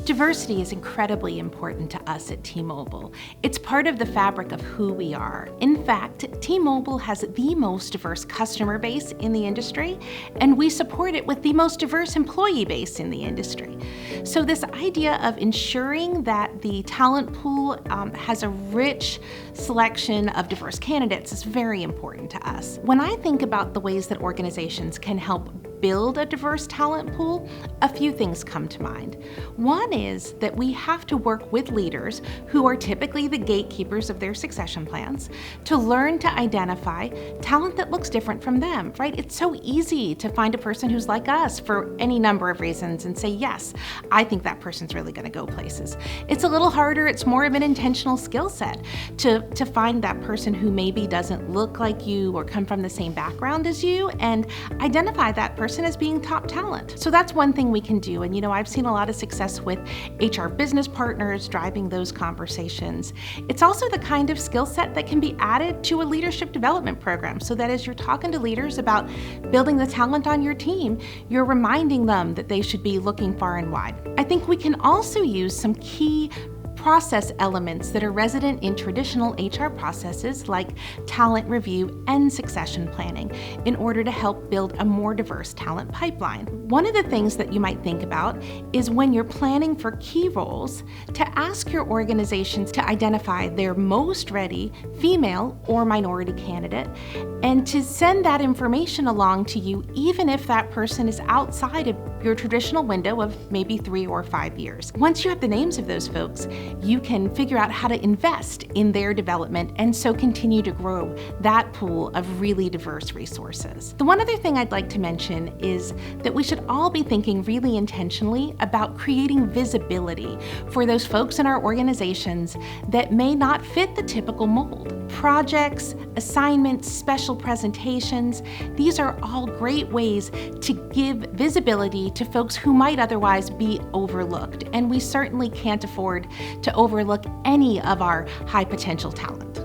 Diversity is incredibly important to us at T-Mobile. It's part of the fabric of who we are. In fact, T-Mobile has the most diverse customer base in the industry, and we support it with the most diverse employee base in the industry. So this idea of ensuring that the talent pool has a rich selection of diverse candidates is very important to us. When I think about the ways that organizations can help build a diverse talent pool, a few things come to mind. One is that we have to work with leaders who are typically the gatekeepers of their succession plans to learn to identify talent that looks different from them, right? It's so easy to find a person who's like us for any number of reasons and say, yes, I think that person's really gonna go places. It's a little harder, it's more of an intentional skill set to find that person who maybe doesn't look like you or come from the same background as you and identify that person as being top talent. So that's one thing we can do. And I've seen a lot of success with HR business partners driving those conversations. It's also the kind of skill set that can be added to a leadership development program so that as you're talking to leaders about building the talent on your team, you're reminding them that they should be looking far and wide. I think we can also use some key process elements that are resident in traditional HR processes like talent review and succession planning in order to help build a more diverse talent pipeline. One of the things that you might think about is when you're planning for key roles to ask your organizations to identify their most ready female or minority candidate and to send that information along to you even if that person is outside of your traditional window of maybe 3 or 5 years. Once you have the names of those folks, you can figure out how to invest in their development and so continue to grow that pool of really diverse resources. The one other thing I'd like to mention is that we should all be thinking really intentionally about creating visibility for those folks in our organizations that may not fit the typical mold. Projects, assignments, special presentations, these are all great ways to give visibility to folks who might otherwise be overlooked. And we certainly can't afford to overlook any of our high potential talent.